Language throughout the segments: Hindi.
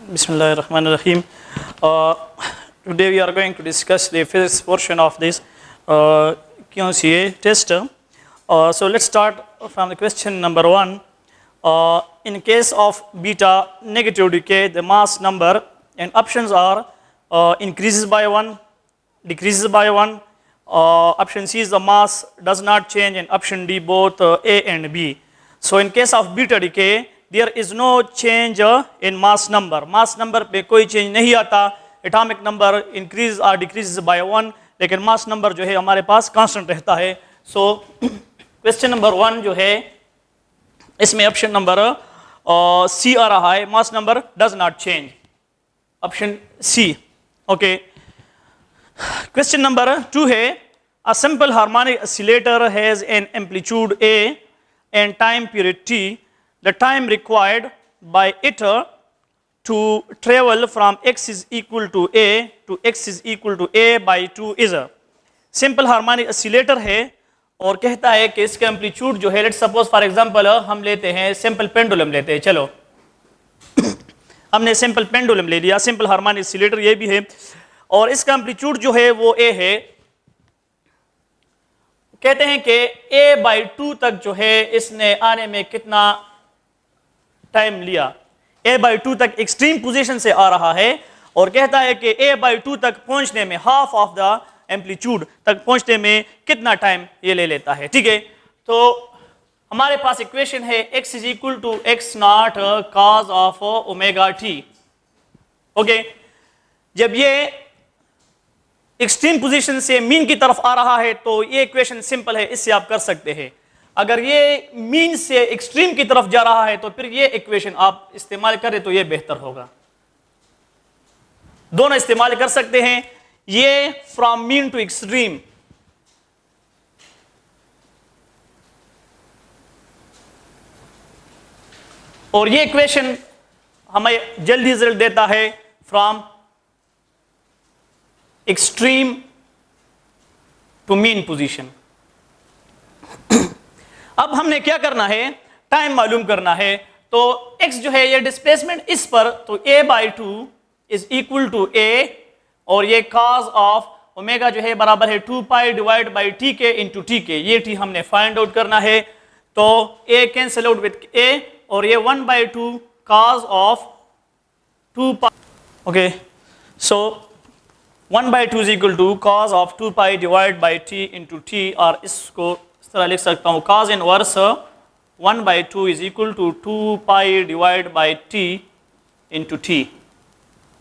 Bismillahirrahmanirrahim. Today we are going to discuss the physics portion of this QCA test. So let's start from the question number 1. In case of beta negative decay, the mass number and options are increases by 1, decreases by 1. Option C is the mass does not change, and option D both A and B. So in case of beta decay, there is no change in mass number. Mass number पे कोई change नहीं आता. Atomic number increase or decreases by 1, लेकिन mass number जो है हमारे पास constant रहता है. So question number 1 जो है इसमें option number C आ रहा है. Mass number does not change. Option C. Okay. Question number 2 है a simple harmonic oscillator has an amplitude A and time period T. The time required by it to travel from x is equal to A to x is equal to A by 2 is a simple harmonic oscillator है और कहता है कि इसका एम्पलीट्यूड जो है, लेट्स सपोज फॉर एग्जांपल हम लेते हैं सिंपल पेंडुलम लेते हैं. चलो हमने सिंपल पेंडुलम ले लिया. सिंपल हार्मोनिक ऑसिलेटर ये भी है और इसका एम्पलीट्यूड जो है वो A है. कहते हैं कि A by 2 तक जो है इसने आने में कितना टाइम लिया. A by 2 तक एक्सट्रीम पोजीशन से आ रहा है और कहता है कि A by 2 तक पहुंचने में हाफ ऑफ द एम्पलीट्यूड तक पहुंचने में कितना टाइम ये ले लेता है. ठीक है, तो हमारे पास इक्वेशन है x is equal to x naught cos of omega t. Okay, जब ये एक्सट्रीम पोजीशन से मीन की तरफ आ रहा है तो ये इक्वेशन सिंपल है, इससे आप कर सकते हैं. अगर ये मीन से एक्सट्रीम की तरफ जा रहा है तो फिर ये इक्वेशन आप इस्तेमाल करें तो ये बेहतर होगा. दोनों इस्तेमाल कर सकते हैं, ये फ्रॉम मीन टू एक्सट्रीम. और ये इक्वेशन हमें जल्दी रिजल्ट देता है from extreme to mean position. अब हमने क्या करना है, टाइम मालूम करना है. तो x जो है ये डिस्प्लेसमेंट इस पर, तो a by 2 is equal to a और ये cos ऑफ ओमेगा जो है बराबर है 2 पाई डिवाइड बाई t के इंटू t के. ये t हमने फाइंड आउट करना है. तो a cancel out with a और ये 1 by 2 cos of 2 pi. Okay, so 1 by 2 is equal to cos of 2 pi divide by t into t. और इसको इस तरह लिख सकता हूँ, cos inverse 1 by 2 is equal to 2 pi divide by t into t.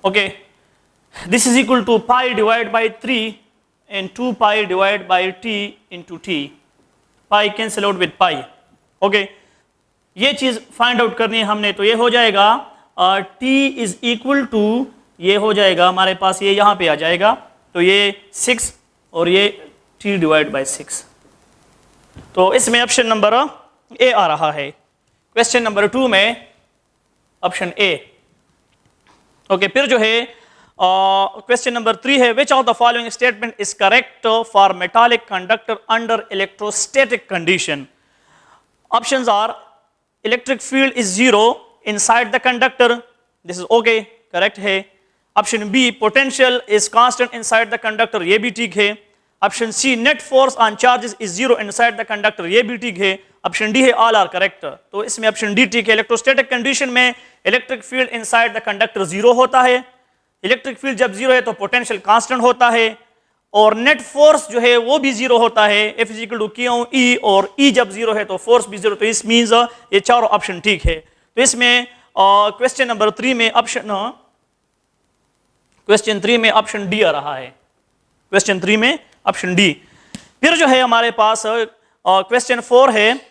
Okay, this is equal to pi divide by 3 and 2 pi divide by t into t. Pi cancel out with pi. Okay, ये चीज फाइंड आउट करनी है हमने. तो ये हो जाएगा t इज इक्वल टू, ये हो जाएगा हमारे पास, ये यहाँ पे आ जाएगा. तो ये 6 और ये t डिवाइड बाई 6. तो इसमें ऑप्शन नंबर ए आ रहा है. क्वेश्चन नंबर 2 में ऑप्शन ए. ओके, फिर जो है क्वेश्चन नंबर 3 है, which of the following statement is correct for metallic conductor under electrostatic condition. Options are electric field is 0 inside the conductor. This is okay, correct है. Option B potential is constant inside the conductor. ये भी ठीक है. Option C net force on charges is 0 inside the conductor. ये भी ठीक है. ऑप्शन डी है ऑल आर करेक्ट. तो इसमें ऑप्शन डी ठीक है. इलेक्ट्रोस्टैटिक कंडीशन में electric field inside the conductor 0 होता है. इलेक्ट्रिक फील्ड जब 0 है तो पोटेंशियल कांस्टेंट होता है और नेट फोर्स जो है वो भी 0 होता है. F is equal to Q E और E जब 0 है तो फोर्स भी 0. तो इस मीन्स ये चारों ऑप्शन ठीक है. तो इसमें क्वेश्चन नंबर 3 में ऑप्शन डी आ रहा है. क्वेश्चन 3 में ऑप्शन डी. फिर जो है हमारे पास क्वेश्चन 4 है,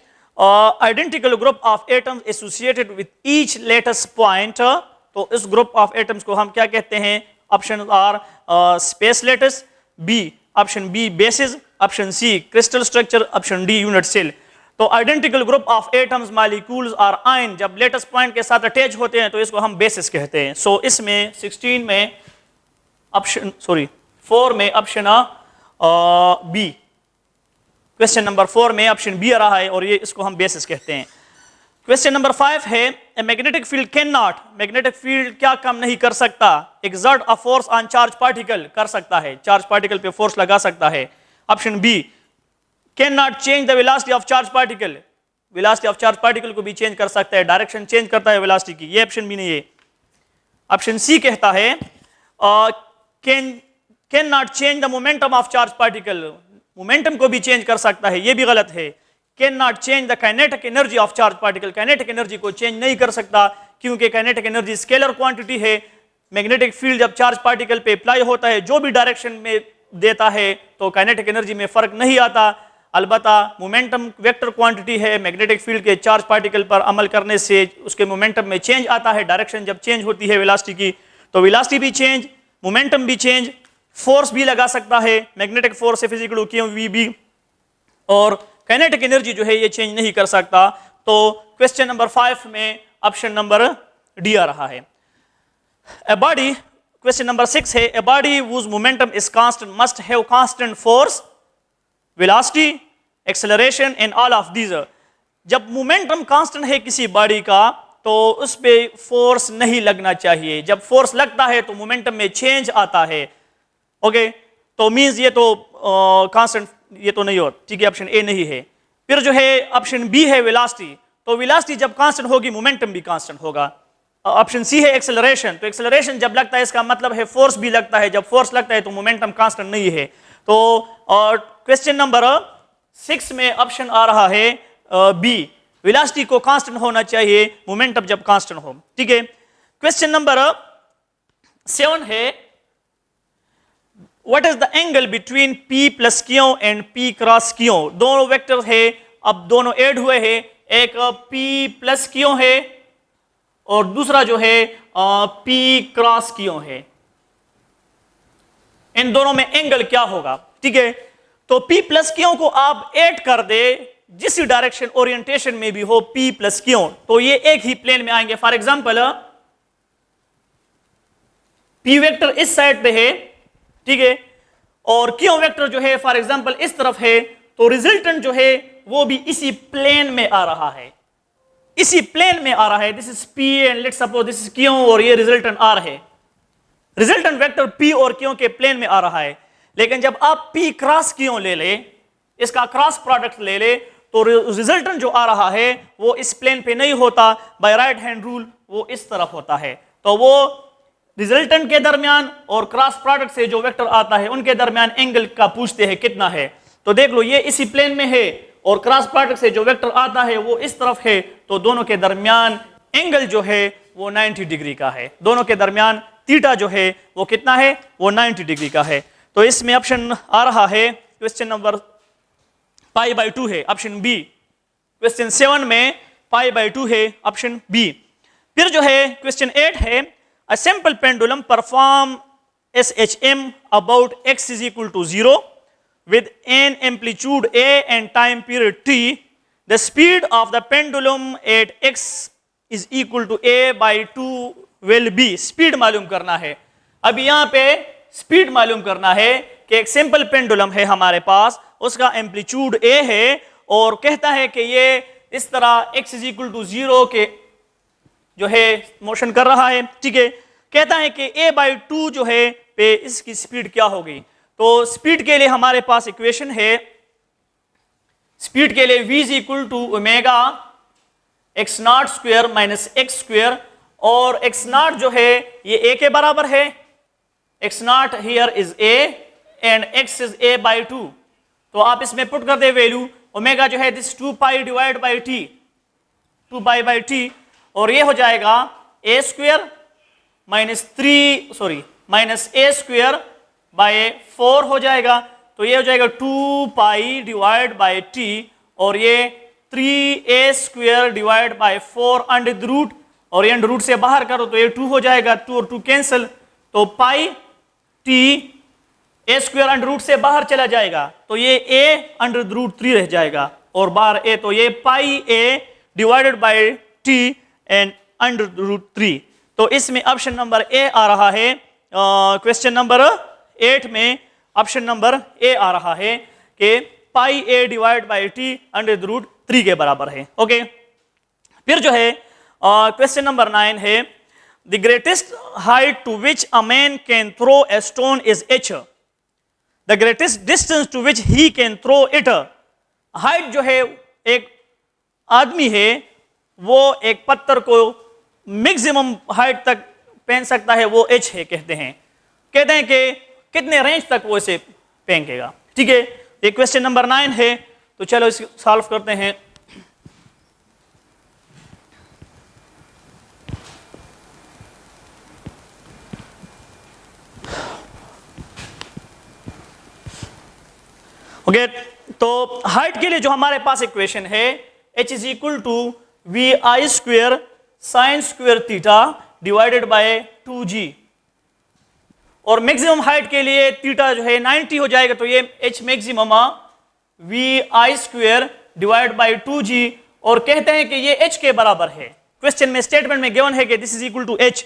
identical group of atoms associated with each latest point. तो इस ग्रुप ऑफ एटम्स को हम क्या कहते हैं? Option A space lattice, B option B basis, option C crystal structure, option D unit cell. तो identical group of atoms molecules और आयन जब लेटेस्ट पॉइंट के साथ अटैच होते हैं तो इसको हम बेसिस कहते हैं. सो इसमें 16 में ऑप्शन 4 में ऑप्शन बी. क्वेश्चन नंबर 4 में ऑप्शन बी आ रहा है और ये इसको हम बेसिस कहते हैं. क्वेश्चन नंबर 5 है a magnetic field can not, magnetic field क्या काम नहीं कर सकता, exert a force on charge particle, कर सकता है, चार्ज पार्टिकल पे फोर्स लगा सकता है। Option B can not change the velocity of charge particle, velocity of charge particle को भी चेंज कर सकता है, डायरेक्शन चेंज करता है वेलोसिटी की, ये ऑप्शन भी नहीं है। ऑप्शन सी कहता है can not change the momentum of charge particle, momentum को भी चेंज कर सकता है, ये भी गलत है। Can not change the kinetic energy of charge particle, kinetic energy को चेंज नहीं कर सकता क्योंकि काइनेटिक एनर्जी स्केलर क्वांटिटी है। मैग्नेटिक फील्ड जब चार्ज पार्टिकल पे अप्लाई होता है, जो भी डायरेक्शन में देता है तो काइनेटिक एनर्जी में फर्क नहीं आता। अलबत्ता मोमेंटम वेक्टर क्वांटिटी है, मैग्नेटिक फील्ड के चार्ज पार्टिकल पर अमल करने से उसके मोमेंटम में चेंज आता है, डायरेक्शन जब चेंज होती है वेलोसिटी की, तो वेलोसिटी भी चेंज, मोमेंटम भी चेंज, फोर्स भी लगा सकता है, मैग्नेटिक फोर्स है फिजिकल वी भी, और काइनेटिक एनर्जी जो है ये चेंज नहीं कर सकता। तो क्वेश्चन नंबर 5 में ऑप्शन नंबर डी आ रहा है। ए बॉडी, क्वेश्चन नंबर 6 है a body whose momentum is constant must have constant force, velocity, acceleration and all of these. जब मोमेंटम कांस्टेंट है किसी बॉडी का तो उस पे फोर्स नहीं लगना चाहिए, जब फोर्स लगता है तो मोमेंटम में चेंज आता है। ओके, तो मींस ये तो कांस्टेंट ये तो नहीं हो, ठीक है, ऑप्शन ए नहीं है। फिर जो है ऑप्शन बी है वेलोसिटी, तो वेलोसिटी जब कांस्टेंट होगी मोमेंटम भी कांस्टेंट होगा। ऑप्शन सी है एक्सेलरेशन, तो एक्सेलरेशन जब लगता है इसका मतलब है फोर्स भी लगता है, जब फोर्स लगता है तो मोमेंटम कांस्टेंट नहीं है। तो क्वेश्चन नंबर 6 में ऑप्शन आ रहा है बी, वेलोसिटी को कांस्टेंट होना चाहिए मोमेंटम जब कांस्टेंट हो, ठीक है। क्वेश्चन नंबर 7 है what is the angle between P plus Q and P cross Q. दोनों वेक्टर है, अब दोनों ऐड हुए हैं, एक P प्लस क्यू है और दूसरा जो है P क्रॉस क्यू है। इन दोनों में एंगल क्या होगा, ठीक है। तो P प्लस क्यू को आप ऐड कर दे जिस डायरेक्शन ओरिएंटेशन में भी हो P प्लस क्यू, तो ये एक ही प्लेन में आएंगे। फॉर एग्जांपल P वेक्टर इस साइड पे है, ठीक है, और क्यू वेक्टर जो है फॉर एग्जांपल इस तरफ है, तो रिजल्टेंट जो है वो भी इसी प्लेन में आ रहा है, इसी प्लेन में आ रहा है। This is P and let's suppose this is Q और ये रिजल्टेंट R है, रिजल्टेंट वेक्टर P और Q के प्लेन में आ रहा है। लेकिन जब आप P क्रॉस Q ले ले, इसका क्रॉस प्रोडक्ट ले ले, तो रिजल्टेंट जो आ रहा है वो इस प्लेन पे नहीं होता, बाय राइट हैंड रूल वो इस तरफ होता है। तो वो रिजल्टेंट के दरमियान और क्रॉस प्रोडक्ट से जो वेक्टर आता है उनके दरमियान एंगल का पूछते हैं कितना है। तो देख लो ये इसी प्लेन में है और क्रॉस प्रोडक्ट से जो वेक्टर आता है वो इस तरफ है, तो दोनों के दरमियान एंगल जो है वो 90 डिग्री का है। दोनों के दरमियान थीटा जो है वो कितना है, वो 90 डिग्री का है। तो इसमें ऑप्शन आ रहा है क्वेश्चन नंबर π/2 है, ऑप्शन बी। क्वेश्चन 7 में π/2 है, ऑप्शन बी। फिर जो है क्वेश्चन 8 है a simple pendulum perform SHM about x is equal to 0 with an amplitude a and time period t. The speed of the pendulum at x is equal to a by 2 will be. Speed मालूम करना है। अब यहाँ पे स्पीड मालूम करना है कि एक सिंपल पेंडुलम है हमारे पास, उसका एम्पलीट्यूड a है और कहता है कि ये इस तरह x is equal to 0 के जो है मोशन कर रहा है, ठीक है। कहता है कि a/2 जो है पे इसकी स्पीड क्या होगी। तो स्पीड के लिए हमारे पास इक्वेशन है, स्पीड के लिए v = ω x0² - x², और x0 जो है ये a के बराबर है, x0 here is a and x is a/2। तो आप इसमें पुट कर दे वैल्यू, ओमेगा जो है this 2π divide by t, 2π/t, और ये हो जाएगा a² -a² हो जाएगा। तो ये हो जाएगा 2π डिवाइड बाई t और ये 3a² divide by 4 under the root, और ये अंडर रूट से बाहर करो तो ये 2 हो जाएगा, 2 और 2 कैंसिल, तो पाई t a² अंडर रूट से बाहर चला जाएगा तो ये a अंडर द रूट 3 रह जाएगा और बाहर a, तो ये pi a divided by t and under the root 3। तो इसमें ऑप्शन नंबर ए आ रहा है। क्वेश्चन नंबर 8 में ऑप्शन नंबर ए आ रहा है कि pi a divide by t under the root 3 के बराबर है। ओके, फिर जो है क्वेश्चन नंबर 9 है, the greatest height to which a man can throw a stone is h, the greatest distance to which he can throw it. Height जो है एक आदमी है वो एक पत्थर को मैक्सिमम हाइट तक फेंक सकता है, वो h है कहते हैं कि कितने रेंज तक वो इसे फेंकेगा। ठीक है, ये क्वेश्चन नंबर 9 है, तो चलो इसे सॉल्व करते हैं। ओके, तो हाइट के लिए जो हमारे पास इक्वेशन है h is equal to v i square sine square theta divided by 2g, और मैक्सिमम हाइट के लिए थीटा जो है 90 हो जाएगा, तो ये h maximum v i square divide by 2g, और कहते हैं कि ये h के बराबर है। क्वेश्चन में स्टेटमेंट में गिवन है कि this is equal to h।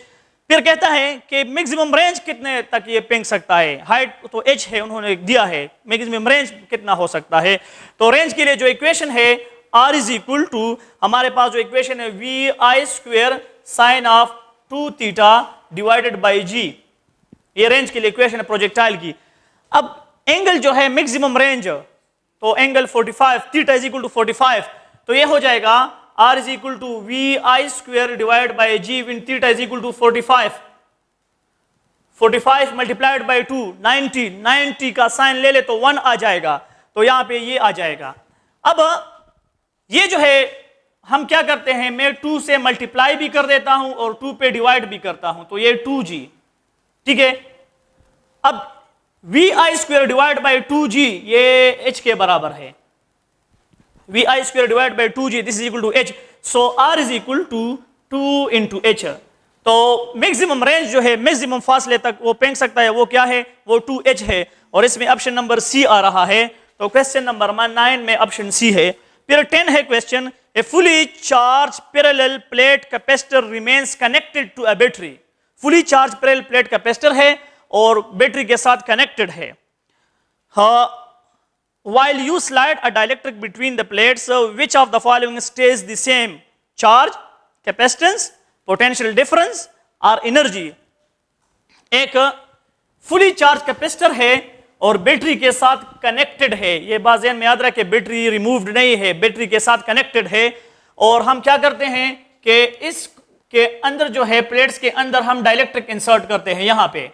फिर कहता है कि मैक्सिमम रेंज कितने तक ये फेंक सकता है, हाइट तो h है उन्होंने दिया है, मैक्सिमम रेंज कितना हो सकता है। तो रेंज के लिए जो इक्वेशन है r इज इक्वल टू, हमारे पास जो इक्वेशन है v i square sine of 2 theta divided by g, ये रेंज के लिए इक्वेशन है प्रोजेक्टाइल की। अब एंगल जो है मैक्सिमम रेंज, तो angle 45, theta is equal to 45, तो ये हो जाएगा r is equal to v i square divide by g when theta is equal to 45 multiplied by 2 90 का साइन ले ले तो 1 आ जाएगा, तो यहां पे ये आ जाएगा। अब ये जो है हम क्या करते हैं, मैं 2 से मल्टीप्लाई भी कर देता हूं और 2 पे डिवाइड भी करता हूं, तो ये 2g। ठीक है, अब v i square divide by 2g ये h के बराबर है, v i square divide by 2g this is equal to h, so r is equal to 2 into h। तो मैक्सिमम रेंज जो है मैक्सिमम फासले तक वो फेंक सकता है, वो क्या है, वो 2h है, और इसमें ऑप्शन नंबर सी आ रहा है। तो क्वेश्चन नंबर 9 में ऑप्शन सी है। फिर 10 है question, a fully charge parallel plate capacitor remains connected to a battery. Fully charge parallel plate capacitor है और बैटरी के साथ कनेक्टेड है। While you slide a dielectric between the plates, which of the following stays the same? Charge, capacitance, potential difference or energy? एक फुली चार्ज कैपेसिटर है और बैटरी के साथ कनेक्टेड है, ये बात ध्यान में याद रखें, बैटरी रिमूव्ड नहीं है, बैटरी के साथ कनेक्टेड है। और हम क्या करते हैं कि इसके अंदर जो है प्लेट्स के अंदर हम डाइलेक्ट्रिक इंसर्ट करते हैं, यहां पे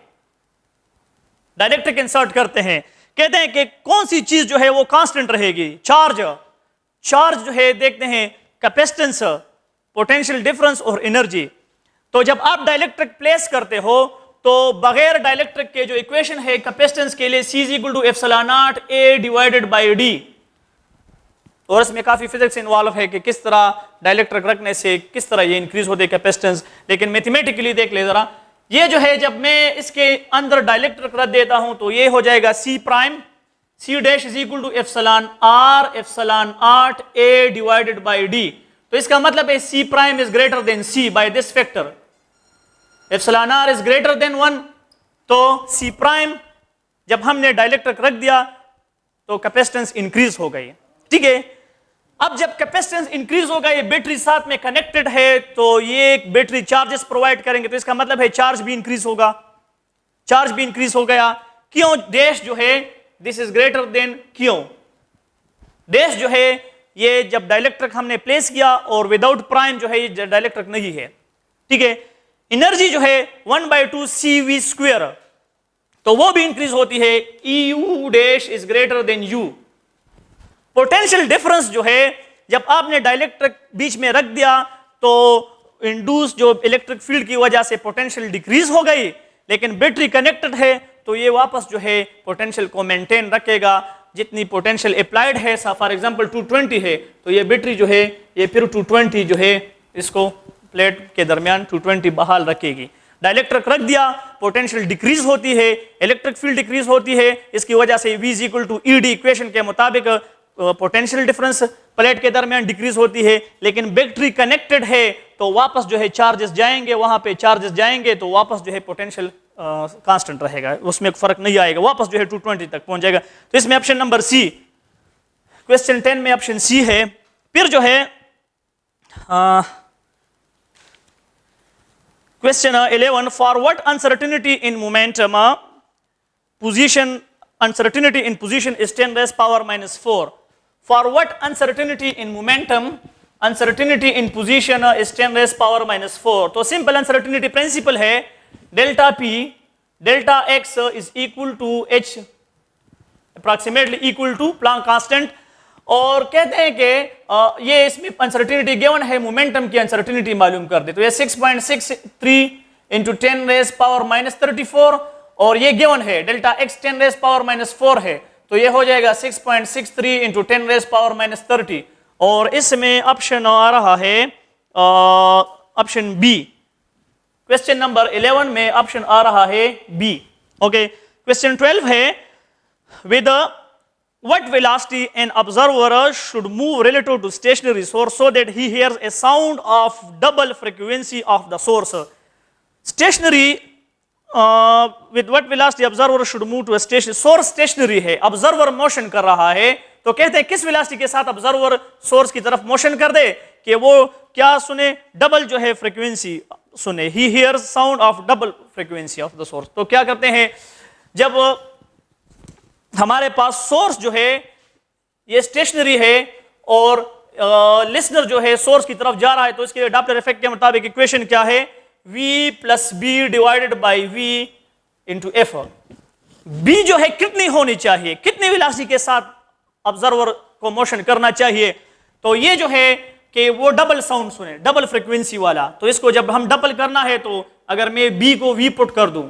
डाइलेक्ट्रिक इंसर्ट करते हैं। कहते हैं कि कौन सी चीज जो है वो कांस्टेंट रहेगी, चार्ज जो है देखते हैं, कैपेसिटेंस, पोटेंशियल डिफरेंस और एनर्जी। तो जब आप डाइलेक्ट्रिक प्लेस करते हो तो बगैर डाइलेक्ट्रिक के जो इक्वेशन है कैपेसिटेंस के लिए C equal to epsilon naught A divided by D, और इसमें काफी फिजिक्स इन्वॉल्व है कि किस तरह डाइलेक्ट्रिक रखने से किस तरह ये इंक्रीज होते कैपेसिटेंस। लेकिन मैथमेटिकली देख ले जरा, ये जो है जब मैं इसके अंदर डाइलेक्ट्रिक रख देता हूं तो ये हो जाएगा C prime, C dash is equal to epsilon R epsilon naught A divided by D। तो इसका मतलब है C prime is greater than C by this factor, epsilon R is greater than 1, तो C प्राइम जब हमने डाइलेक्ट्रिक रख दिया तो कैपेसिटेंस इंक्रीज हो गई। ठीक है, अब जब कैपेसिटेंस इंक्रीज होगा, ये बैटरी साथ में कनेक्टेड है, तो ये बैटरी चार्जेस प्रोवाइड करेंगे, तो इसका मतलब है चार्ज भी इंक्रीज होगा, चार्ज भी इंक्रीज हो गया। क्यों, डैश जो है दिस इज ग्रेटर देन क्यों, डैश जो है ये जब डाइलेक्ट्रिक हमने प्लेस किया और विदाउट प्राइम जो है ये डाइलेक्ट्रिक नहीं है। ठीक है, एनर्जी जो है 1/2 CV स्क्वेयर, तो वो भी इंक्रीज होती है, EU dash is greater then U। Potential difference जो है जब आपने डाइलेक्ट्रिक बीच में रख दिया तो इंड्यूस जो इलेक्ट्रिक फील्ड की वजह से पोटेंशियल डिक्रीज हो गई, लेकिन बैटरी कनेक्टेड है तो ये वापस जो है पोटेंशियल को मेंटेन रखेगा। जितनी पोटेंशियल अप्लाइड है, फॉर एग्जांपल 220 है, तो ये बैटरी जो है ये फिर 220 जो है इसको प्लेट के दरमियान 220 बहाल रखेगी। डाइलेक्ट्रिक रख दिया, पोटेंशियल डिक्रीज होती है, इलेक्ट्रिक फील्ड डिक्रीज होती है, इसकी वजह से V is equal to ED equation के मुताबिक पोटेंशियल डिफरेंस प्लेट के दरमियान डिक्रीज होती है। लेकिन बैटरी कनेक्टेड है तो वापस जो है चार्जेस जाएंगे, वहां पे चार्जेस जाएंगे तो वापस जो है पोटेंशियल कांस्टेंट रहेगा, उसमें फर्क नहीं आएगा, वापस जो है 220 तक पहुंच जाएगा। तो इसमें ऑप्शन नंबर सी, क्वेश्चन 10 में ऑप्शन सी है। फिर जो है Question 11, for what uncertainty in momentum uncertainty in position is 10 raised power minus 4. For what uncertainty in momentum, uncertainty in position is 10 raised power minus 4. तो simple uncertainty principle है delta P, delta X is equal to H, approximately equal to Planck constant. और कहते हैं कि ये इसमें अनसर्टिनिटी गिवन है, मोमेंटम की अनसर्टिनिटी मालूम कर दे, तो ये 6.63 इंटू 10 रेज पावर माइनस 34, और ये गिवन है delta x 10 raise power minus 4 है, तो ये हो जाएगा 6.63 इंटू 10 रेज पावर माइनस 30, और इसमें ऑप्शन आ रहा है ऑप्शन बी। क्वेश्चन नंबर 11 में ऑप्शन आ रहा है बी। ओके, क्वेश्चन 12 है with what velocity an observer should move relative to stationary source so that he hears a sound of double frequency of the source. Stationary with what velocity observer should move to a stationary source? stationary है, observer motion कर रहा है, तो कहते हैं किस velocity के साथ observer source की तरफ motion कर दे कि वो क्या सुने, डबल जो है frequency सुने, he hears sound of double frequency of the source. तो क्या करते हैं, जब हमारे पास सोर्स जो है ये स्टेशनरी है और लिसनर जो है सोर्स की तरफ जा रहा है, तो इसके डॉपलर इफेक्ट के मुताबिक इक्वेशन क्या है, v plus b divided by v into f. B जो है कितनी होनी चाहिए, कितनी वेलोसिटी के साथ ऑब्जर्वर को मोशन करना चाहिए, तो ये जो है कि वो डबल साउंड सुने, डबल फ्रीक्वेंसी वाला। तो इसको जब हम डबल करना है, तो अगर मैं b को v पुट कर दूं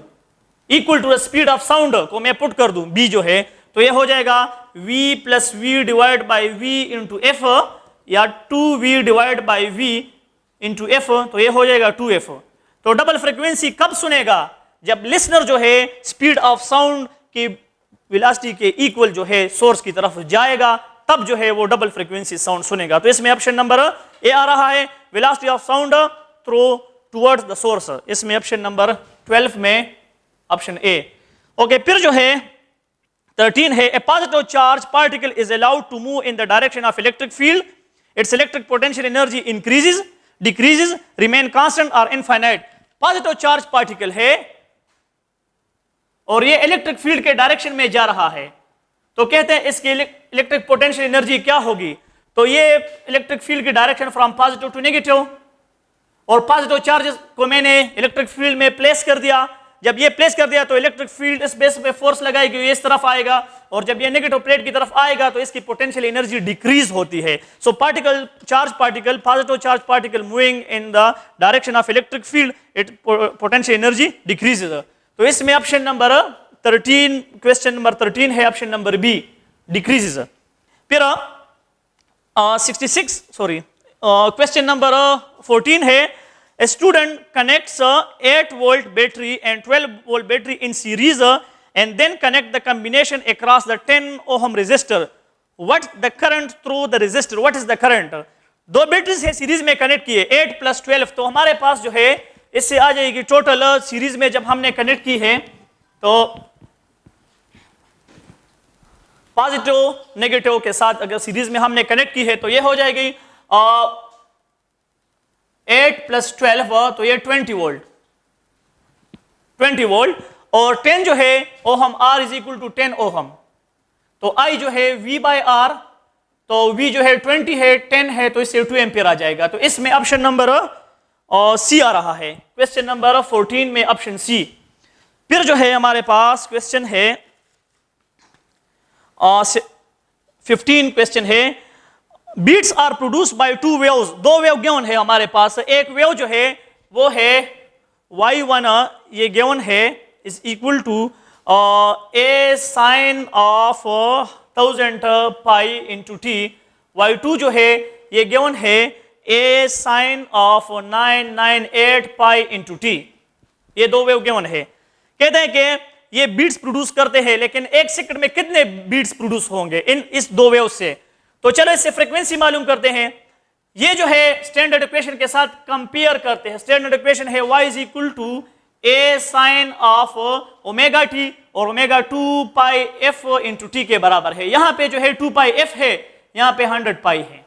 equal to speed of sound को मैं पुट कर दूं b जो है, तो ये हो जाएगा v plus v divide by v into f, या 2v divide by v into f, तो ये हो जाएगा 2f। तो डबल फ्रीक्वेंसी कब सुनेगा, जब लिसनर जो है स्पीड ऑफ साउंड की वेलोसिटी के इक्वल जो है सोर्स की तरफ जाएगा, तब जो है वो डबल फ्रीक्वेंसी साउंड सुनेगा। तो इसमें ऑप्शन नंबर ए आ रहा है, velocity of sound through towards the source, इसमें ऑप्शन नंबर 12 में ऑप्शन ए। ओके, फिर जो है 13 है, a positive charge particle is allowed to move in the direction of electric field. Its electric potential energy increases, decreases, remain constant or infinite. Positive charge particle है और ये इलेक्ट्रिक फील्ड के डायरेक्शन में जा रहा है, तो कहते हैं इसकी इलेक्ट्रिक पोटेंशियल एनर्जी क्या होगी, तो ये इलेक्ट्रिक फील्ड की direction from positive to negative, और पॉजिटिव चार्जेस को मैंने इलेक्ट्रिक फील्ड में प्लेस कर दिया। जब ये प्लेस कर दिया तो इलेक्ट्रिक फील्ड इस बेस पे फोर्स लगाएगी, ये इस तरफ आएगा, और जब ये नेगेटिव प्लेट की तरफ आएगा तो इसकी पोटेंशियल एनर्जी डिक्रीज होती है। So particle, charge particle, positive charge particle moving in the direction of electric field, it potential energy decreases. तो इसमें ऑप्शन नंबर 13, क्वेश्चन नंबर 13 है ऑप्शन नंबर बी, डिक्रीजेज। फिर क्वेश्चन नंबर 14 है, a student connects a 8-volt battery and 12-volt battery in series and then connect the combination across the 10 ohm resistor. What the current through the resistor? What is the current? दो बैटरीज है सीरीज में कनेक्ट किए 8 प्लस 12, तो हमारे पास जो है इससे आ जाएगी टोटल सीरीज में जब हमने कनेक्ट की है तो पॉजिटिव नेगेटिव के साथ अगर सीरीज में हमने कनेक्ट की है तो ये हो जाएगी 8 प्लस 12, तो ये 20 वोल्ट, 20 वोल्ट, और 10 जो है ohm, R is equal to 10 ohm, तो I जो है V बाई R, तो V जो है 20 है, 10 है, तो इससे 2 एम्पियर आ जाएगा। तो इसमें ऑप्शन नंबर सी आ रहा है, क्वेश्चन नंबर 14 में ऑप्शन सी। फिर जो है हमारे पास क्वेश्चन है 15 क्वेश्चन है, beats are produce by two waves, दो वेव गिवन है हमारे पास, एक वेव जो है वो है y1, ये गिवन है is equal to a sine of 1000 pi into t, y2 जो है ये गिवन है a sine of 998 pi into t, ये दो वेव गिवन है। कहते हैं कि ये बीट्स प्रोड्यूस करते हैं, लेकिन एक सेकंड में कितने बीट्स प्रोड्यूस होंगे इस दो वेव से, तो चलो इससे फ्रीक्वेंसी मालूम करते हैं। ये जो है स्टैंडर्ड इक्वेशन के साथ कंपेयर करते हैं। स्टैंडर्ड इक्वेशन है y is equal to a sine of omega t, और omega 2 pi f into t के बराबर है। यहां पे जो है 2 पाई f है, यहां पे 100 पाई है।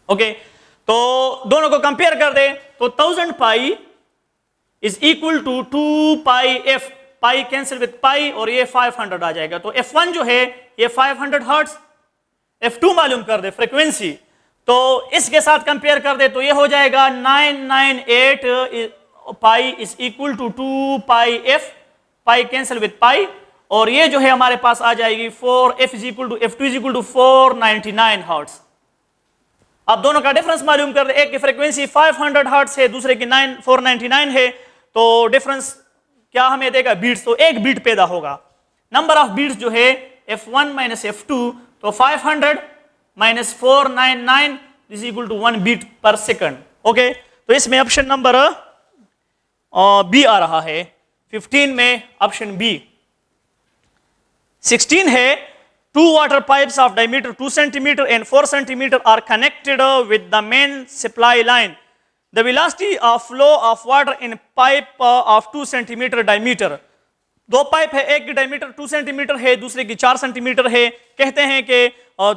ओके, तो दोनों को कंपेयर कर दे तो 1000 pi is equal to 2 pi F, pi cancel with pi और ये 500 आ जाएगा। तो F1 जो है ये 500 हर्ट्ज, F2 मालूम कर दे फ्रीक्वेंसी, तो इसके साथ कंपेयर कर दे तो ये हो जाएगा 998 pi is equal to 2 pi F, pi cancel with pi, और ये जो है हमारे पास आ जाएगी 4 F is equal to F2 is equal to 499 hertz. अब दोनों का डिफरेंस मालूम कर दे, एक की फ्रीक्वेंसी 500 हर्ट्ज है, दूसरे की 499 है, तो डिफरेंस क्या हमें देगा, बीट्स, तो एक बीट पैदा होगा। नंबर ऑफ बीट्स जो है F1 माइनस F2, तो 500 minus 499 is equal to 1 beat per second. Okay, तो इसमें ऑप्शन नंबर बी आ रहा है। 15 में ऑप्शन बी। 16 है, 2 water pipes of diameter 2 centimeter and 4 centimeter are connected with the main supply line. The velocity of flow of water in pipe of 2 centimeter diameter. दो पाइप है, एक की डायमीटर 2 सेंटीमीटर है, दूसरे की 4 सेंटीमीटर है। कहते हैं कि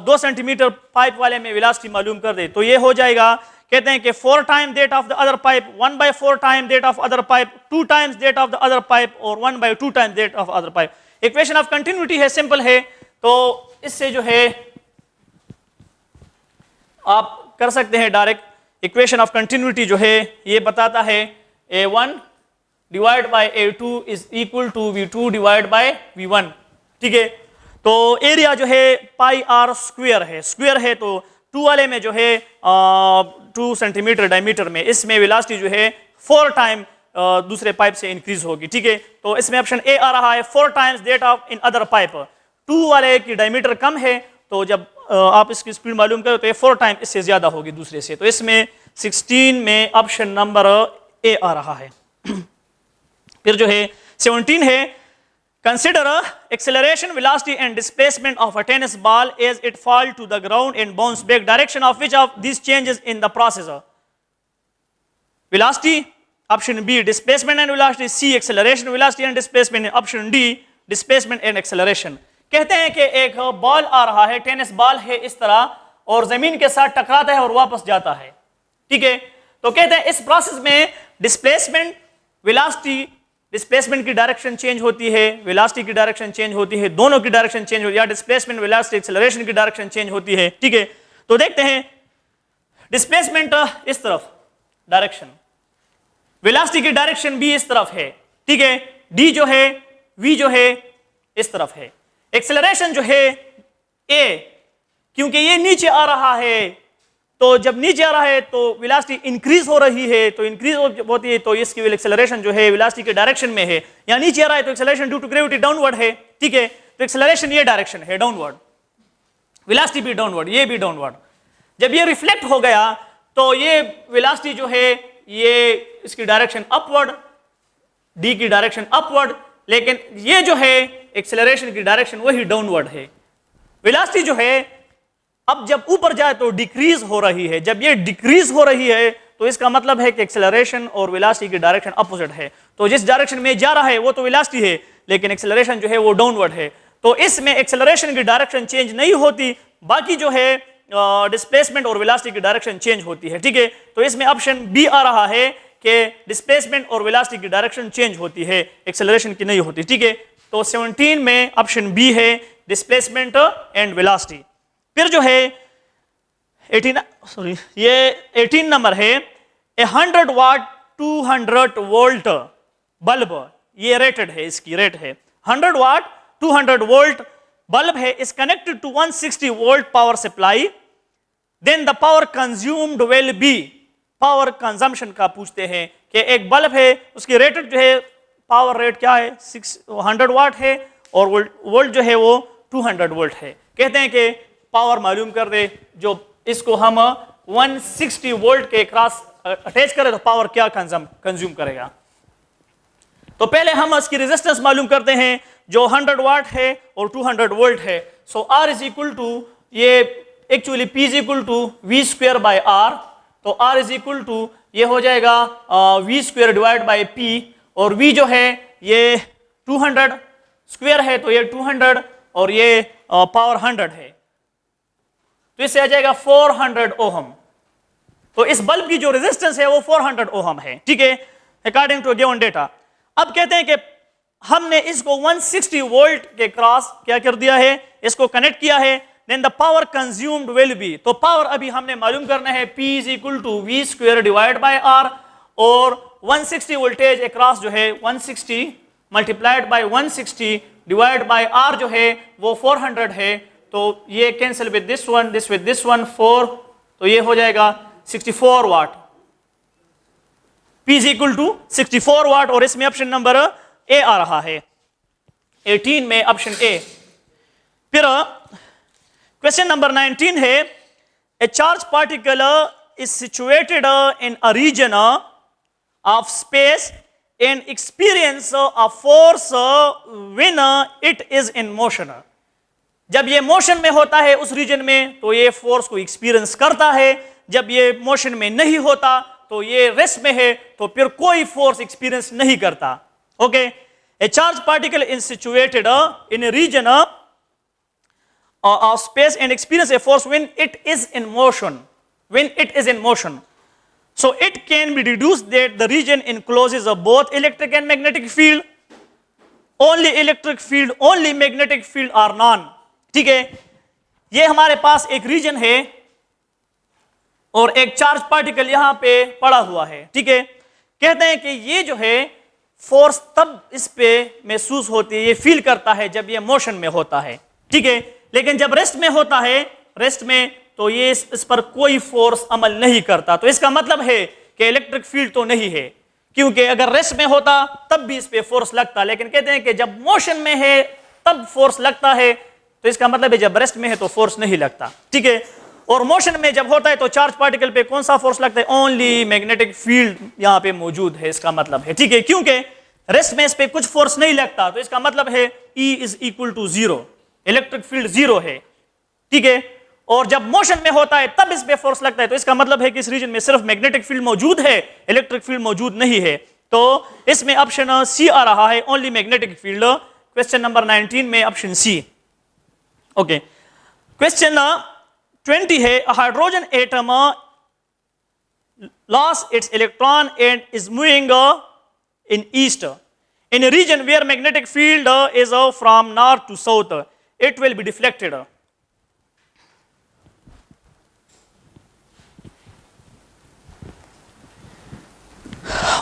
2 सेंटीमीटर पाइप वाले में वेलोसिटी मालूम कर दे, तो ये हो जाएगा, कहते हैं कि 4 time that of the other pipe, 1/4 time that of other pipe, 2 times that of the other pipe और 1/2 time that of other pipe. Equation of continuity है, सिंपल है, तो इससे जो है आप कर सकते हैं डायरेक्ट। इक्वेशन ऑफ कंटिन्यूटी जो है ये बताता है A1 divide by A2 is equal to V2 divide by V1। ठीक है, तो एरिया जो है पाई आर स्क्वायर है, स्क्वायर है, तो 2 वाले में जो है 2 सेंटीमीटर डायमीटर में, इसमें वेलोसिटी जो है 4 टाइम दूसरे पाइप से इंक्रीज होगी। ठीक है, तो इसमें ऑप्शन ए आ रहा है 4 times that of in other pipe. 2 वाले की डायमीटर कम है, तो जब आप इसकी स्पीड मालूम करो तो ये 4 टाइम इससे ज्यादा होगी दूसरे से, तो इसमें 16 में ऑप्शन नंबर ए आ रहा है। फिर जो है 17 है, consider acceleration, velocity and displacement of a tennis ball as it fall to the ground and bounce back, direction of which of this changes in the process. Velocity option B, displacement and velocity, C acceleration, velocity and displacement, option D displacement and acceleration. कहते हैं कि एक बॉल आ रहा है, टेनिस बॉल है इस तरह, और जमीन के साथ टकराता है और वापस जाता है। ठीक है, तो कहते हैं इस प्रोसेस में डिस्प्लेसमेंट, वेलोसिटी, डिस्प्लेसमेंट की डायरेक्शन चेंज होती है, वेलोसिटी की डायरेक्शन चेंज होती है, दोनों की डायरेक्शन चेंज होती है, या डिस्प्लेसमेंट, वेलोसिटी, एक्सेलरेशन की डायरेक्शन चेंज होती है। ठीक है, तो देखते हैं डिस्प्लेसमेंट इस तरफ डायरेक्शन, वेलोसिटी की डायरेक्शन भी इस तरफ है। ठीक है, डी जो है, वी जो है इस तरफ है। एक्सेलरेशन जो है ए, क्योंकि ये नीचे आ रहा है, तो जब नीचे आ रहा है तो वेलोसिटी इंक्रीज हो रही है, तो इंक्रीज होती है, तो इसकी एक्सेलरेशन जो है वेलोसिटी के डायरेक्शन में है। या नीचे आ रहा है तो acceleration due to gravity downward है। ठीक है, तो एक्सेलरेशन ये डायरेक्शन है डाउनवर्ड, वेलोसिटी भी डाउनवर्ड, ये भी डाउनवर्ड। जब ये रिफ्लेक्ट हो गया तो ये वेलोसिटी जो है ये इसकी डायरेक्शन अपवर्ड, डी की डायरेक्शन अपवर्ड, लेकिन ये जो है एक्सेलरेशन की डायरेक्शन वही डाउनवर्ड है। वेलोसिटी जो है अब जब ऊपर जाए तो डिक्रीज हो रही है, जब ये डिक्रीज हो रही है तो इसका मतलब है कि एक्सेलरेशन और वेलोसिटी की डायरेक्शन अपोजिट है। तो जिस डायरेक्शन में जा रहा है वो तो वेलोसिटी है, लेकिन एक्सेलरेशन जो है वो डाउनवर्ड है। तो इसमें एक्सेलरेशन की डायरेक्शन चेंज नहीं होती, बाकी जो है डिस्प्लेसमेंट और वेलोसिटी की डायरेक्शन चेंज होती है। ठीक है, तो इसमें ऑप्शन बी आ रहा है कि डिस्प्लेसमेंट और वेलोसिटी की डायरेक्शन चेंज होती है, एक्सेलरेशन की नहीं होती। ठीक है, तो 17 में ऑप्शन बी है डिस्प्लेसमेंट एंड वेलोसिटी। फिर जो है 18 नंबर है, 100 वाट 200 वोल्ट बल्ब, ये रेटेड है, इसकी रेट है 100 वाट 200 वोल्ट बल्ब है, is connected to 160 volt power supply, then the power consumed will be, power consumption का पूछते हैं कि एक बल्ब है उसकी रेटेड जो है पावर रेट क्या है, 100 वाट है, और वोल्ट जो है वो 200 वोल्ट है। कहते हैं कि पावर मालूम कर दे, जो इसको हम 160 वोल्ट के क्रॉस अटैच करें तो पावर क्या कंज्यूम करेगा। तो पहले हम इसकी रेजिस्टेंस मालूम करते हैं जो 100 वाट है और 200 वोल्ट है। So R is equal to, ये actually P is equal to v square by R, तो आर इज इक्वल टू ये हो जाएगा v square divide by P, और वी जो है ये 200 स्क्वायर है तो ये 200 और ये पावर 100 है, तो इससे आ जाएगा 400 ओहम। तो इस बल्ब की जो रेजिस्टेंस है वो 400 ओहम है, ठीक है, अकॉर्डिंग टू गिवन डेटा। अब कहते हैं कि हमने इसको 160 वोल्ट के क्रॉस क्या कर दिया है, इसको कनेक्ट किया है, then the power consumed will be, तो पावर अभी हमने मालूम करना है P is equal to v square divide by R, और 160 वोल्टेज अक्रॉस जो है 160 multiplied by 160 divide by R जो है वो 400 है, तो ये कैंसिल विद दिस वन 4, तो ये हो जाएगा 64 वाट, P इज इक्वल टू 64 वाट, और इसमें ऑप्शन नंबर ए आ रहा है 18 में, ऑप्शन ए। फिर क्वेश्चन नंबर 19 है, a charge particle is situated in a region of space and experience a force when it is in motion. जब ये मोशन में होता है उस रीजन में तो ये फोर्स को एक्सपीरियंस करता है, जब ये मोशन में नहीं होता तो ये रेस्ट में है तो फिर कोई फोर्स एक्सपीरियंस नहीं करता। Okay, a charge particle is situated in a region of space and experience a force when it is in motion, so it can be deduced that the region encloses both electric and magnetic field, only electric field, only magnetic field are none। ठीक है, ये हमारे पास एक रीजन है और एक चार्ज पार्टिकल यहां पे पड़ा हुआ है, ठीक है, कहते हैं कि ये जो है फोर्स तब इस पे महसूस होती है, ये फील करता है जब ये मोशन में होता है, ठीक है, लेकिन जब रेस्ट में होता है, रेस्ट में तो ये इस पर कोई फोर्स अमल नहीं करता। तो इसका मतलब है कि इलेक्ट्रिक फील्ड तो नहीं है, क्योंकि अगर रेस्ट में होता तब भी इस पे फोर्स लगता, लेकिन कहते हैं कि जब मोशन में है तब फोर्स लगता है, तो इसका मतलब है जब रेस्ट में है तो फोर्स नहीं लगता, ठीक है। और मोशन में जब होता है तो चार्ज पार्टिकल पे कौन सा फोर्स लगता है, ओनली मैग्नेटिक फील्ड यहां पे मौजूद है, इसका मतलब है, ठीक है, क्योंकि रेस्ट में इस पे कुछ फोर्स नहीं लगता, तो इसका मतलब है E is equal to 0, electric field 0 है, ठीक है। और जब मोशन में होता है तब इस पे फोर्स लगता है, तो इसका मतलब है कि इस रीजन में सिर्फ मैग्नेटिक फील्ड मौजूद है, इलेक्ट्रिक फील्ड मौजूद नहीं है, तो इसमें ऑप्शन सी आ रहा है, only magnetic field. Question number 19 में ऑप्शन सी। ओके, क्वेश्चन 20 है, hydrogen atom loss it's electron and is moving in east in a region where magnetic field is from north to south, it will be deflected.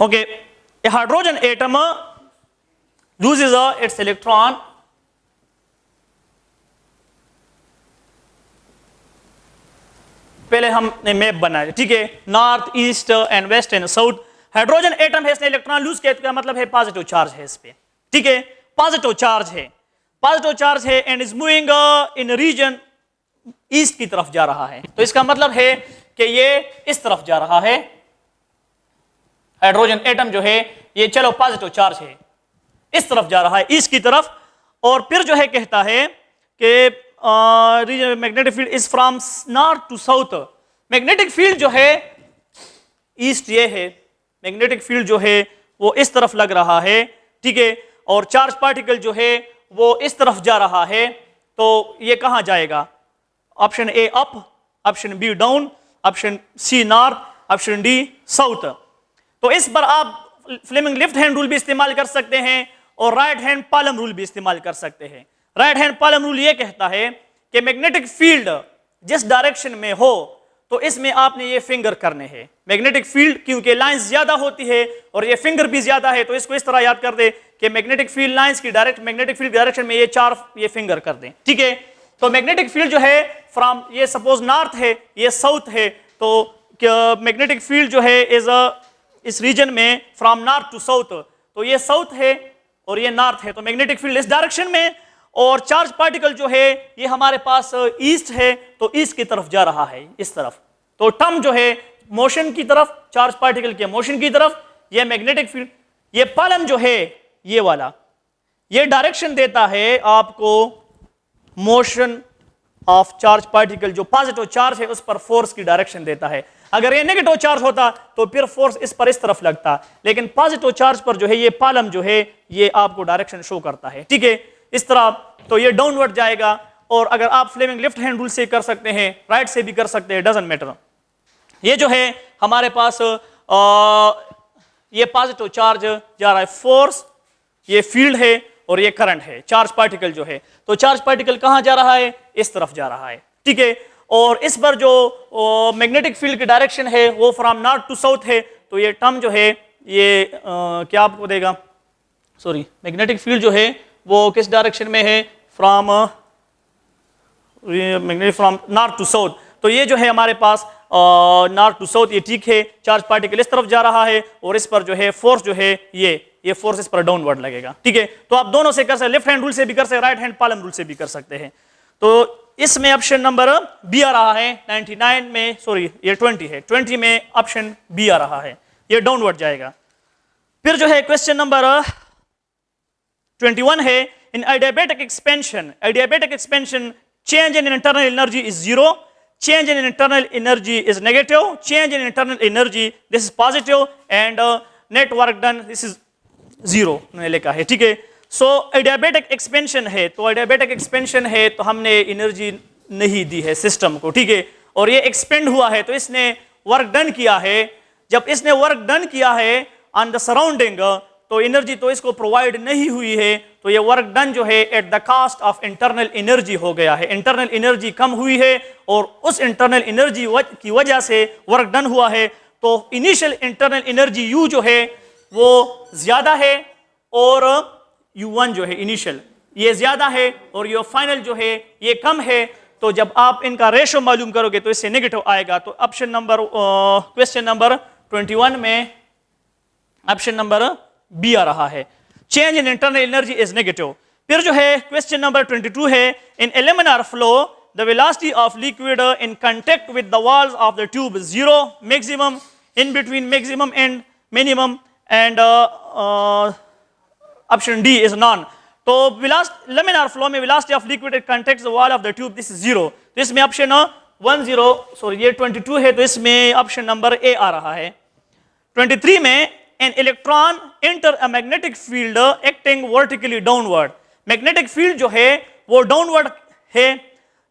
Okay, a hydrogen atom loses its electron पहले हमने मैप बनाया, ठीक है, north, east and west and south. Hydrogen atom है, इसने इलेक्ट्रॉन लूज किया, तो मतलब है पॉजिटिव चार्ज है इस पे, ठीक है, पॉजिटिव चार्ज है and is moving in region east की तरफ जा रहा है, तो इसका मतलब है कि ये इस तरफ जा रहा है, हाइड्रोजन एटम जो है ये चलो पॉजिटिव चार्ज है, इस तरफ जा रहा है ईस्ट की तरफ, और फिर जो है कहता है कि region magnetic field is from north to south. Magnetic field जो है ईस्ट ये है, मैग्नेटिक फील्ड जो है वो इस तरफ लग रहा है, ठीक है, और चार्ज पार्टिकल जो है वो इस तरफ जा रहा है, तो ये कहां जाएगा, option A up, option B down, option C north, option D south. तो इस पर आप फ्लेमिंग लेफ्ट हैंड रूल भी इस्तेमाल कर सकते हैं और राइट हैंड पालम रूल भी इस्तेमाल कर सकते हैं। राइट हैंड पालम रूल ये कहता है कि मैग्नेटिक फील्ड जिस डायरेक्शन में हो तो इसमें आपने ये फिंगर करने हैं, मैग्नेटिक फील्ड क्योंकि लाइंस ज्यादा होती है और ये फिंगर भी ज्यादा है, तो इसको इस तरह याद कर दे कि मैग्नेटिक फील्ड लाइंस की डायरेक्ट मैग्नेटिक फील्ड डायरेक्शन में ये 4 ये फिंगर कर दें, ठीक है। तो मैग्नेटिक फील्ड जो है फ्रॉम ये सपोज नॉर्थ है, ये साउथ है, तो मैग्नेटिक फील्ड जो है इज इस रीजन में फ्रॉम नॉर्थ टू साउथ, तो ये साउथ है और ये नॉर्थ है, तो मैग्नेटिक फील्ड इस डायरेक्शन में, और चार्ज पार्टिकल जो है ये हमारे पास ईस्ट है, तो ईस्ट की तरफ जा रहा है, इस तरफ, तो टर्म जो है मोशन की तरफ, चार्ज पार्टिकल के मोशन की तरफ, ये मैग्नेटिक फील्ड, ये पालम जो है ये वाला, ये डायरेक्शन देता है आपको मोशन ऑफ चार्ज पार्टिकल, जो पॉजिटिव चार्ज है उस पर फोर्स की डायरेक्शन देता है। अगर ये नेगेटिव चार्ज होता तो फिर फोर्स इस पर इस तरफ लगता, लेकिन पॉजिटिव चार्ज पर जो है ये पालम जो है ये आपको डायरेक्शन शो करता है, ठीक है, इस तरह, तो ये डाउनवर्ड जाएगा, और अगर आप फ्लेमिंग लेफ्ट हैंड रूल से कर सकते हैं, राइट से भी कर सकते हैं, डजंट मैटर। ये जो है हमारे पास ये पॉजिटिव चार्ज जा रहा है, फोर्स, ये फील्ड है और ये करंट है, चार्ज पार्टिकल जो है। तो चार्ज पार्टिकल कहां जा रहा है? इस तरफ जा रहा है, ठीक है। और इस पर जो मैग्नेटिक फील्ड की डायरेक्शन है वो फ्रॉम नॉर्थ टू साउथ है। तो ये टर्म जो है ये क्या आपको देगा, सॉरी, मैग्नेटिक फील्ड जो है वो किस डायरेक्शन में है? From north to south. तो ये जो है हमारे पास नॉर्थ टू साउथ, ये ठीक है। चार्ज पार्टिकल इस तरफ जा रहा है और इस पर जो है फोर्स जो है ये फोर्स इस पर डाउनवर्ड लगेगा, ठीक है। तो आप दोनों से कर सकते, लेफ्ट हैंड रूल से भी कर सकते, राइट हैंड पालम रूल से भी कर सकते हैं। तो इसमें ऑप्शन नंबर बी आ रहा है 99 में, सॉरी ये 20 है, 20 में ऑप्शन बी आ रहा है, ये डाउनवर्ड जाएगा। फिर जो है क्वेश्चन नंबर 21 है, इन adiabatic expansion change in internal energy is 0, change in internal energy is negative, change in internal energy this is positive and net work done this is 0 मैंने लिखा है, ठीक है। सो adiabatic expansion है, तो adiabatic expansion है तो हमने एनर्जी नहीं दी है सिस्टम को, ठीक है। और ये एक्सपेंड हुआ है तो इसने वर्क डन किया है। जब इसने वर्क डन किया है ऑन द सराउंडिंग तो एनर्जी तो इसको प्रोवाइड नहीं हुई है, तो ये वर्क डन जो है at the cost of internal energy हो गया है। इंटरनल एनर्जी कम हुई है और उस इंटरनल एनर्जी की वजह से वर्क डन हुआ है। तो इनिशियल इंटरनल एनर्जी यू जो है वो ज्यादा है और U1 जो है इनिशियल ये ज्यादा है और ये फाइनल जो है ये कम है। तो जब आप इनका रेशो मालूम करोगे तो इससे नेगेटिव आएगा। तो ऑप्शन नंबर क्वेश्चन नंबर 21 में ऑप्शन नंबर बी आ रहा है, change in internal energy is negative. फिर जो है क्वेश्चन नंबर 22 है, in laminar flow the velocity of liquid in contact with the walls of the tube 0, maximum, in between maximum and minimum and option D is none. तो लेमिनार फ्लो में velocity of liquid contact the wall of the tube this is 0। तो इसमें ऑप्शन 10 ये 22 है तो इसमें ऑप्शन नंबर ए आ रहा है। 23 में an electron enter a magnetic field acting vertically downward, magnetic field जो है वो downward है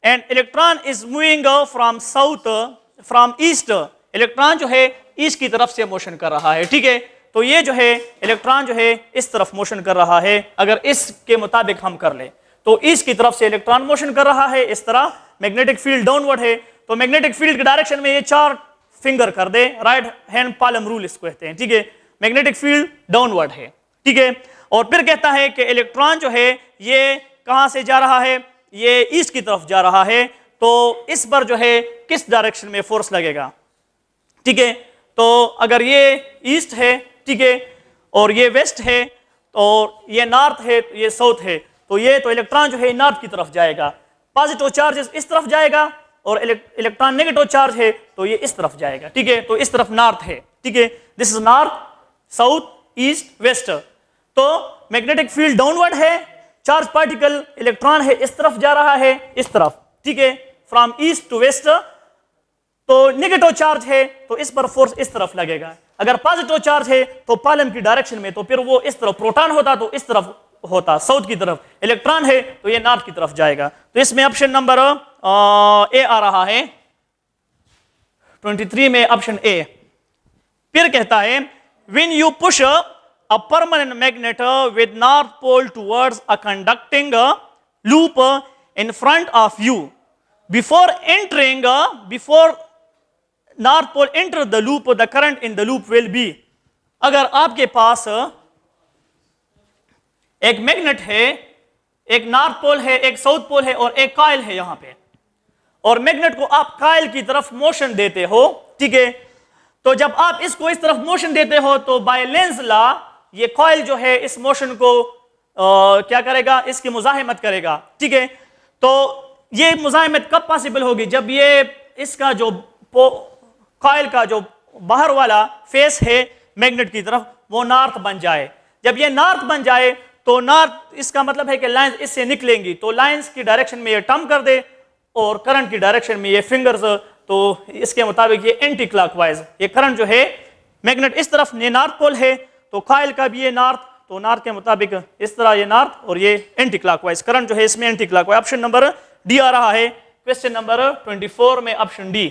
and electron is moving from east, electron जो है east की तरफ से मोशन कर रहा है, ठीक है। तो ये जो है इलेक्ट्रॉन जो है इस तरफ मोशन कर रहा है। अगर इसके मुताबिक हम कर ले तो ईस्ट की तरफ से इलेक्ट्रॉन मोशन कर रहा है इस तरह, मैग्नेटिक फील्ड डाउनवर्ड है। तो मैग्नेटिक फील्ड की डायरेक्शन में ये 4 फिंगर कर दे, राइट हैंड पालम रूल इसको कहते हैं, ठीक है। मैग्नेटिक फील्ड डाउनवर्ड है, ठीक है। और फिर कहता है कि इलेक्ट्रॉन जो है ये कहां से जा रहा है? ये ईस्ट की तरफ जा रहा है। तो इस पर जो है किस डायरेक्शन में फोर्स लगेगा, ठीक है। तो अगर ये ईस्ट है, ठीक है, और ये वेस्ट है और ये नॉर्थ है, ये साउथ है, तो ये तो इलेक्ट्रॉन जो है नॉर्थ की तरफ जाएगा। पॉजिटिव चार्ज इस तरफ जाएगा और इलेक्ट्रॉन नेगेटिव चार्ज है तो ये इस तरफ जाएगा, ठीक है। तो इस तरफ नॉर्थ है, ठीक है। This is north, south, east, west. तो मैग्नेटिक फील्ड डाउनवर्ड है, चार्ज पार्टिकल इलेक्ट्रॉन है इस तरफ जा रहा है, इस तरफ, ठीक है, फ्रॉम ईस्ट टू वेस्ट। तो नेगेटिव चार्ज है तो इस पर फोर्स इस तरफ लगेगा। अगर पॉजिटिव चार्ज है तो पालम की डायरेक्शन में, तो फिर वो इस तरफ, प्रोटॉन होता तो इस तरफ होता, साउथ की तरफ। इलेक्ट्रॉन है तो ये नॉर्थ की तरफ जाएगा। तो इसमें ऑप्शन नंबर ए आ रहा है 23 में, ऑप्शन ए। फिर कहता है when you push a permanent magnet with north pole towards a conducting loop in front of you, before north pole enter the loop, the current in the loop will be। अगर आपके पास एक मैग्नेट है, एक नॉर्थ पोल है, एक साउथ पोल है और एक कॉइल है यहां पे, और मैग्नेट को आप कॉइल की तरफ मोशन देते हो, ठीक है। तो जब आप इसको इस तरफ मोशन देते हो तो बाय लेंज लॉ ये कॉइल जो है इस मोशन को क्या करेगा? इसकी मुजाहिमत करेगा, ठीक है। तो ये मुजाहिमत कब पॉसिबल होगी? जब ये इसका जो कॉइल का जो बाहर वाला फेस है मैग्नेट की तरफ वो नॉर्थ बन जाए। जब ये नॉर्थ बन जाए तो नॉर्थ, इसका मतलब है कि लाइंस इससे निकलेंगी, तो लाइंस की डायरेक्शन में ये टर्न कर दे और करंट की डायरेक्शन में ये फिंगर्स, तो इसके मुताबिक ये एंटी क्लॉकवाइज, ये करंट जो है मैग्नेट इस तरफ, ये नॉर्थ पोल है तो कॉइल का भी ये नॉर्थ, तो नॉर्थ के मुताबिक इस तरह ये नॉर्थ और ये एंटी क्लॉकवाइज, करंट जो है इसमें anti clockwise. Option number D आ रहा है क्वेश्चन नंबर 24 में, ऑप्शन डी।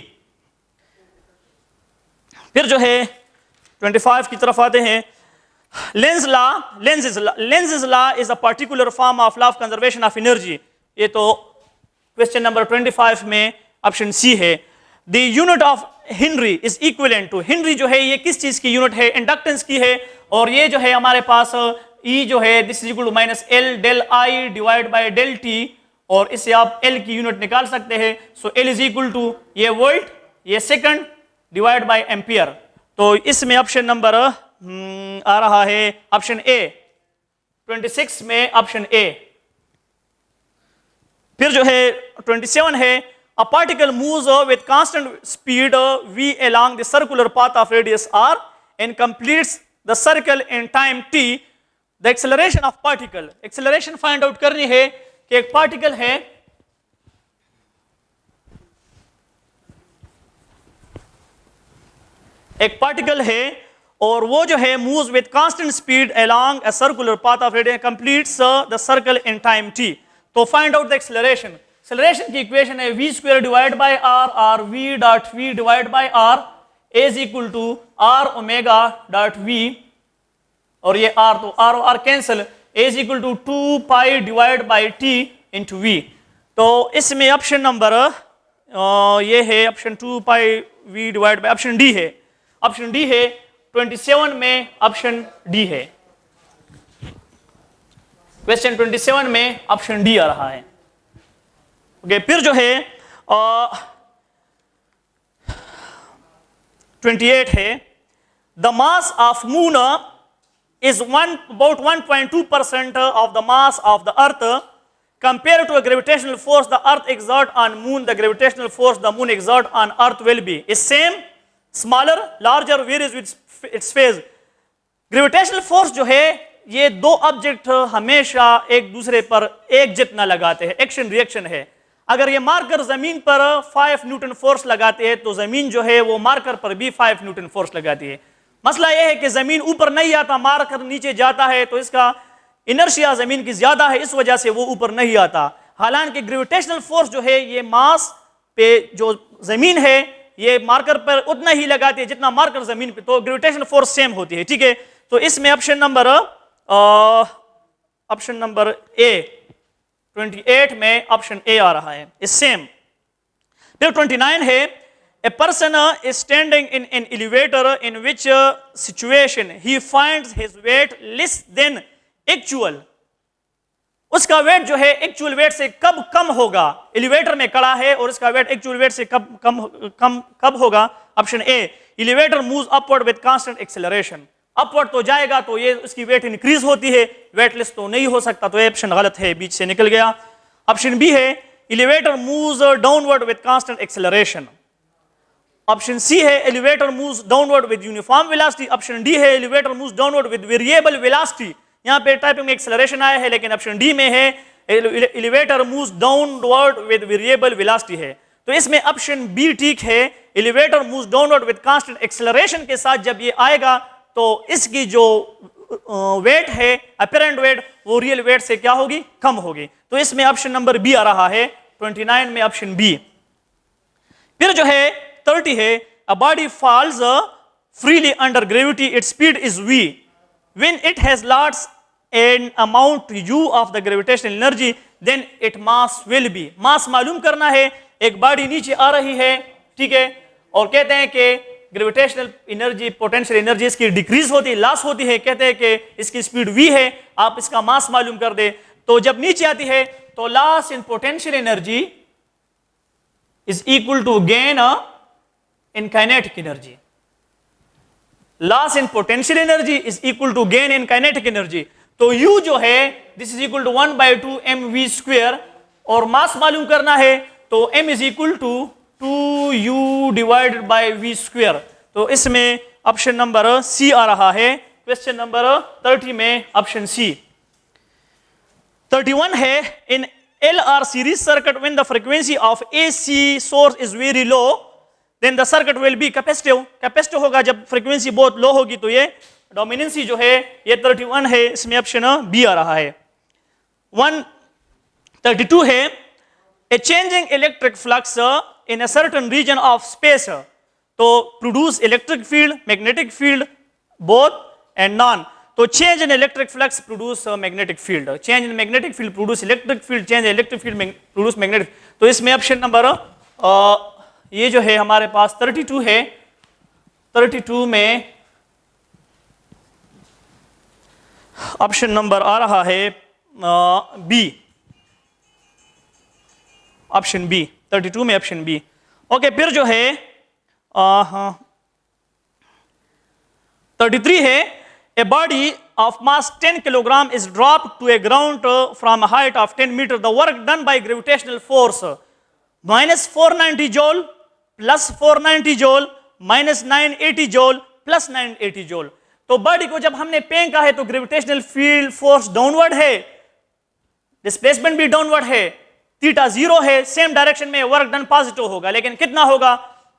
फिर जो है 25 की तरफ आते हैं। Lenz's law is a particular form of law of conservation of energy। ये तो क्वेश्चन नंबर 25 में ऑप्शन सी है। The unit of Henry is equivalent to, Henry जो है ये किस चीज की यूनिट है? इंडक्टेंस की है। और ये जो है हमारे पास E जो है this is equal to minus L del I divide by del t, और इससे आप L की यूनिट निकाल सकते हैं। So L is equal to ये वोल्ट, ये सेकंड डिवाइड बाय एम्पियर। तो इसमें ऑप्शन नंबर आ रहा है ऑप्शन ए, 26 में ऑप्शन ए। फिर जो है 27 है, a particle moves with constant speed v along the circular path of radius r and completes the circle in time t। the acceleration of particle, acceleration find out करनी है कि एक पार्टिकल है, एक पार्टिकल है और वो जो है moves with constant speed along a circular path of radius and completes the circle in time t। तो find out the acceleration। Acceleration की इक्वेशन है v square divide by r और v dot v divide by r is equal to r omega dot v, और ये r तो r और r cancel, is equal to 2 pi divide by t into v। तो इसमें ऑप्शन नंबर ये है option 2 pi v divide by option D है, ऑप्शन डी है 27 में ऑप्शन डी है। क्वेश्चन 27 में ऑप्शन डी आ रहा है। ओके, फिर जो है 28 है, the mass of moon is about 1.2% of the mass of the earth compared to a gravitational force the earth exert on moon। the gravitational force the moon exert on earth will be is same, smaller, larger, varies with its phase। Gravitational force जो है ये दो ऑब्जेक्ट हमेशा एक दूसरे पर एक जितना लगाते हैं, एक्शन रिएक्शन है। अगर ये मार्कर जमीन पर 5 न्यूटन फोर्स लगाते हैं तो जमीन जो है वो मार्कर पर भी 5 न्यूटन फोर्स लगाती है। मसला यह है कि जमीन ऊपर नहीं आता, मार्कर नीचे जाता है, तो इसका इनर्शिया जमीन की ज्यादा है, इस वजह से वो ऊपर नहीं आता। हालांकि ग्रेविटेशनल फोर्स जो है ये मास पे जो जमीन है ये मार्कर पर उतना ही लगाती है जितना मार्कर जमीन पे, तो ग्रेविटेशनल फोर्स सेम होती है। ठीक है, तो इसमें ऑप्शन नंबर ए 28 में ऑप्शन ए आ रहा है, इज सेम। फिर 29 है, a person is standing in an elevator in which situation he finds his weight less than actual। उसका वेट जो है एक्चुअल वेट से कब कम होगा? एलिवेटर में खड़ा है और इसका वेट एक्चुअल वेट से कब होगा? Option A, elevator moves upward with constant acceleration. Upward तो जाएगा तो ये उसकी वेट इंक्रीज होती है, वेटलेस तो नहीं हो सकता, तो ये ऑप्शन गलत है, बीच से निकल गया। ऑप्शन बी है, elevator moves downward with constant acceleration. Option C है, elevator moves downward with uniform velocity. Option D है, elevator moves downward with variable velocity. यहाँ पे टाइपिंग में एक्सेलरेशन आया है, लेकिन ऑप्शन डी में है elevator moves downward with variable velocity है। तो इसमें ऑप्शन बी ठीक है, elevator moves downward with constant acceleration के साथ जब ये आएगा तो इसकी जो वेट है अपरेंट वेट वो रियल वेट से क्या होगी? कम होगी। तो इसमें ऑप्शन नंबर बी आ रहा है, 29 में ऑप्शन बी। फिर जो है 30 है, a body falls freely under gravity, its speed is v when it has lost an amount u of the gravitational energy then its mass will be। मास मालूम करना है, एक बॉडी नीचे आ रही है, ठीक है, और कहते हैं कि ग्रेविटेशनल एनर्जी पोटेंशियल एनर्जी इसकी डिक्रीज होती है, लॉस होती है, कहते हैं कि इसकी स्पीड v है, आप इसका मास मालूम कर दे। तो जब नीचे आती है तो loss in potential energy is equal to gain in kinetic energy। loss in potential energy is equal to gain in kinetic energy। तो U जो है this is equal to 1/2 mv square, और मास मालूम करना है तो m is equal to 2u divided by v square। तो इसमें ऑप्शन नंबर सी आ रहा है, क्वेश्चन नंबर 30 में ऑप्शन सी। 31 है, in LR series circuit when the frequency of AC source is very low then the circuit will be capacitive। Capacitive होगा जब फ्रीक्वेंसी बहुत लो होगी, तो ये डोमिनेंसी जो है ये 31 है, इसमें ऑप्शन बी आ रहा है। 132 है, a changing electric flux in a certain region of space to produce electric field, magnetic field, both and none. तो change in electric flux produce magnetic field, change in magnetic field produce electric field, change in electric field produce magnetic. तो इसमें ऑप्शन नंबर ये जो है हमारे पास 32 है, 32 में ऑप्शन नंबर आ रहा है बी, ऑप्शन बी, 32 में ऑप्शन बी। ओके, फिर जो है 33 है, a body of mass 10 kilogram is dropped to a ground from a height of 10 meter. The work done by gravitational force minus 490 joule plus 490 joule minus 980 joule plus 980 joule. तो बॉडी को जब हमने फेंका है तो ग्रेविटेशनल फील्ड फोर्स डाउनवर्ड है, डिस्प्लेसमेंट भी डाउनवर्ड है, थीटा 0 है, सेम डायरेक्शन में वर्क डन पॉजिटिव होगा, लेकिन कितना होगा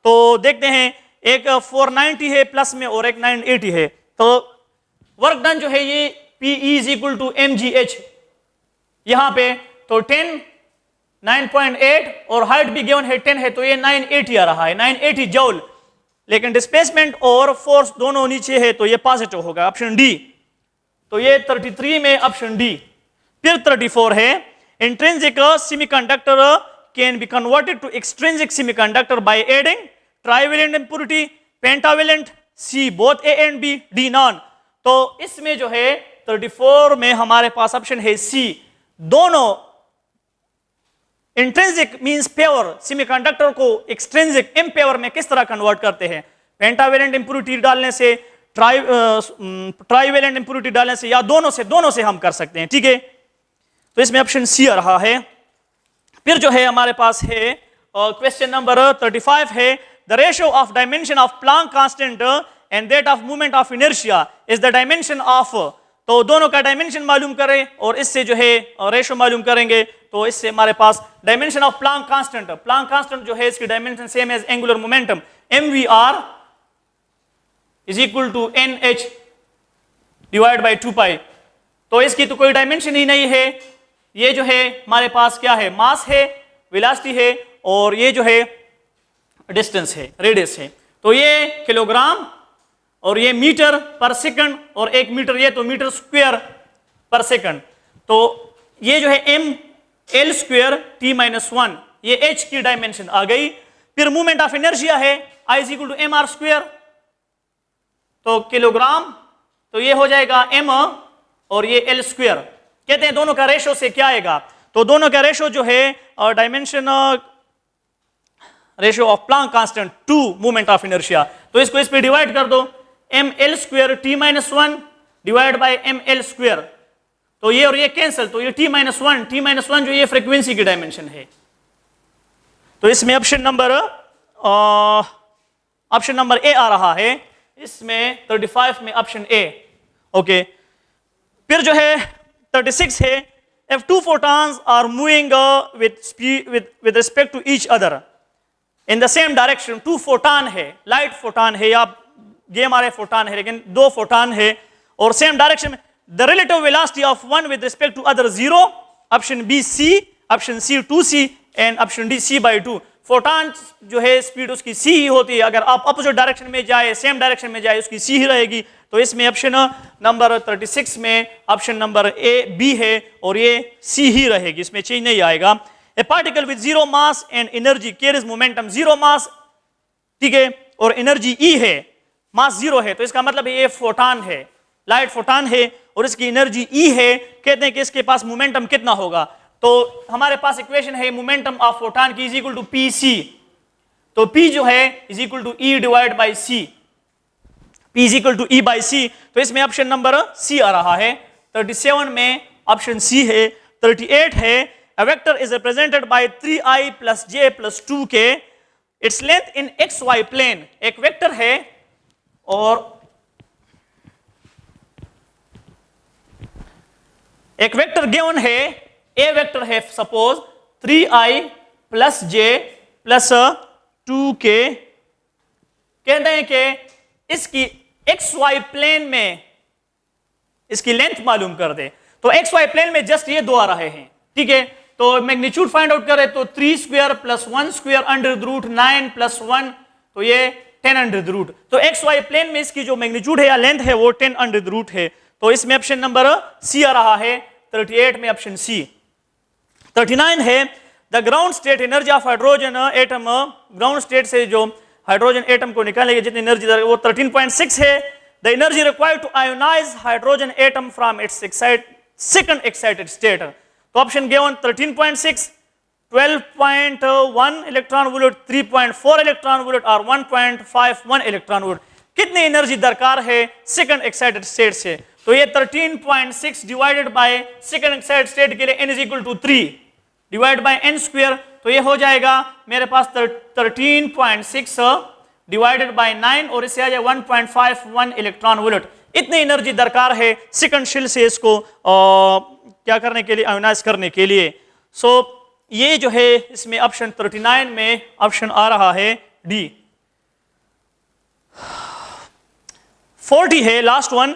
तो देखते हैं, एक 490 है प्लस में और एक 980 है। तो वर्क डन जो है ये PE is equal to mgh, यहां पे तो 10 9.8 और हाइट भी गिवन है 10 है, तो ये 980 आ रहा है, 980 जूल, लेकिन डिस्प्लेसमेंट और फोर्स दोनों नीचे है तो ये पॉजिटिव होगा, ऑप्शन डी। तो ये 33 में ऑप्शन डी। फिर 34 है, intrinsic semiconductor can be converted to extrinsic semiconductor by adding trivalent impurity, pentavalent, C both A and B, D none. तो इसमें जो है 34 में हमारे पास ऑप्शन है सी, दोनों इंट्रिंसिक मींस प्योर सेमीकंडक्टर को एक्सट्रिंसिक इम्प्योर में किस तरह कन्वर्ट करते हैं, पेंटावेलेंट इंप्योरिटी डालने से, ट्राइवेलेंट इंप्योरिटी डालने से, या दोनों से हम कर सकते हैं, ठीक है। तो इसमें ऑप्शन सी आ रहा है। फिर जो है हमारे पास है क्वेश्चन नंबर 35 है, the ratio of dimension of Planck constant and that of movement of inertia is the dimension of. तो दोनों का डायमेंशन मालूम करें और इससे जो है रेशियो मालूम करेंगे, तो इससे हमारे पास dimension of Planck constant, Planck constant जो है इसकी dimension same as angular momentum, mvr is equal to nh divide by 2 pi. तो इसकी तो कोई डायमेंशन ही नहीं है, ये जो है हमारे पास क्या है, मास है, वेलोसिटी है, और ये जो है डिस्टेंस है, रेडियस है। तो ये किलोग्राम और ये मीटर पर सेकंड, और 1 मीटर ये तो मीटर स्क्वायर पर सेकंड। तो ये जो है m l square t minus 1, ये h की डायमेंशन आ गई। फिर मूवमेंट ऑफ इनर्शिया है I is equal to mr square, तो किलोग्राम, तो ये हो जाएगा m और ये l स्क्वायर। कहते हैं दोनों का रेशो से क्या आएगा, तो दोनों का रेशो जो है dimension ratio of Planck constant to movement of inertia, तो इसको इस पे डिवाइड कर दो, ml square t minus 1 divide by ml square, तो ये और ये कैंसिल, तो ये t माइनस 1 जो ये फ्रीक्वेंसी की डायमेंशन है। तो इसमें ऑप्शन नंबर ए आ रहा है, इसमें 35 में ऑप्शन ए। ओके, फिर जो है 36 है, if two photons are moving with speed with respect to each other in the same direction, two photon है, लाइट फोटॉन है या गेम आ रहे फोटॉन है, लेकिन 2 फोटॉन है और सेम डायरेक्शन में, the relative velocity of one with respect to other 0, option B c, option C 2c and option D c/2। Photon जो है स्पीड उसकी c ही होती है, अगर आप अपोजिट डायरेक्शन में जाए, सेम डायरेक्शन में जाए, उसकी c ही रहेगी। तो इसमें ऑप्शन नंबर 36 में ऑप्शन नंबर ए बी है और ये c ही रहेगी, इसमें चेंज नहीं आएगा। ए particle with 0 mass and energy carries momentum, 0 मास, ठीक है, और एनर्जी E है, मास 0 है, तो इसका मतलब ये फोटॉन है, लाइट फोटॉन है और इसकी एनर्जी E है। कहते हैं कि इसके पास मोमेंटम कितना होगा, तो हमारे पास इक्वेशन है मोमेंटम ऑफ फोटॉन की इज इक्वल टू pc, तो p जो है is equal to E divide by c, p is equal to E by c। तो इसमें ऑप्शन नंबर c आ रहा है। 37 में ऑप्शन c है। 38 है, a vector is represented by 3i plus j plus 2k, its length in xy plane। एक वेक्टर है और एक वेक्टर गिवन है, ए वेक्टर है suppose 3i plus j plus 2k, कहते हैं कि इसकी xy प्लेन में इसकी लेंथ मालूम कर दे। तो xy प्लेन में जस्ट ये 2 आ रहे हैं, ठीक है। तो मैग्नीट्यूड फाइंड आउट करें तो 3 square plus 1 square under root 9 plus 1, तो ये 10 अंडर द रूट। तो एक्स वाई प्लेन में इसकी जो मैग्नीट्यूड है या लेंथ है वो 10 अंडर द रूट है। तो इसमें ऑप्शन नंबर सी आ रहा है, 38 में ऑप्शन सी। 39 है the ground state energy of hydrogen atom, ground state से जो हाइड्रोजन एटम को निकालेंगे जितनी एनर्जी वो 13.6 है। The energy required to ionize hydrogen atom from its second excited state. तो option given 13.6, 12.1 electron volt, 3.4 electron volt और 1.51 इलेक्ट्रॉन वोल्ट। कितनी एनर्जी दरकार है सेकंड एक्साइटेड स्टेट से? तो ये 13.6 divided by second excited state के लिए n is equal to 3 divide by n square. तो ये हो जाएगा मेरे पास 13.6 डिवाइडेड बाय 9 और इससे आ जाए 1.51 इलेक्ट्रॉन वोल्ट। इतनी एनर्जी दरकार है सेकंड शेल से इसको क्या करने के लिए, आयोनाइज करने के लिए। सो ये जो है इसमें ऑप्शन 39 में ऑप्शन आ रहा है डी। 40 है last one.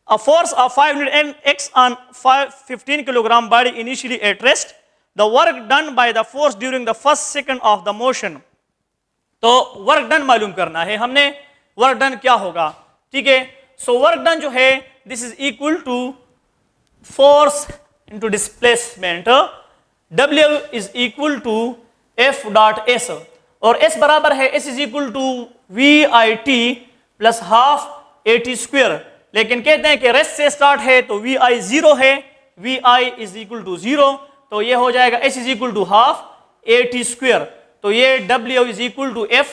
A force of 500 Nx on 15 kilogram body initially at rest. The work done by the force during the first second of the motion. तो वर्क डन मालूम करना है हमने, वर्क डन क्या होगा, ठीक है। सो वर्क डन जो है this is equal to force into displacement. W is equal to F dot S और S बराबर है S is equal to VIT plus half AT square. लेकिन कहते हैं कि रेस्ट से स्टार्ट है तो VI 0 है, VI इज इक्वल टू 0, तो ये हो जाएगा S is equal to half AT square. तो ये W is equal to F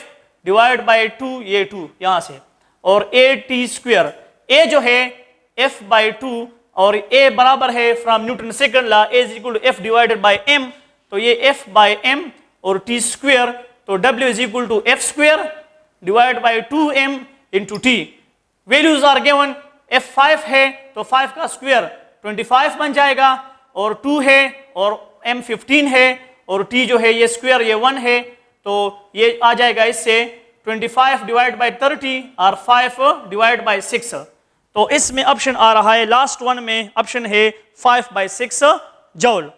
divide by 2, ये 2 यहां से, और AT स्क्वायर। A जो है F बाई 2 और A बराबर है from Newton second law A is equal to F divided by M, तो ये F बाई M और T स्क्वायर। तो W is equal to F square divide by 2M into T। Values are given, F5 है तो 5 का स्क्वायर 25 बन जाएगा, और 2 है और M 15 है और T जो है ये स्क्वायर ये 1 है, तो ये आ जाएगा इससे 25 डिवाइड बाई 30 और 5 डिवाइड बाई 6। तो इसमें ऑप्शन आ रहा है लास्ट वन में ऑप्शन है 5/6 जूल।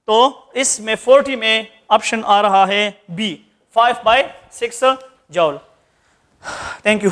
तो इसमें 40 में ऑप्शन आ रहा है बी 5/6 जूल। Thank you.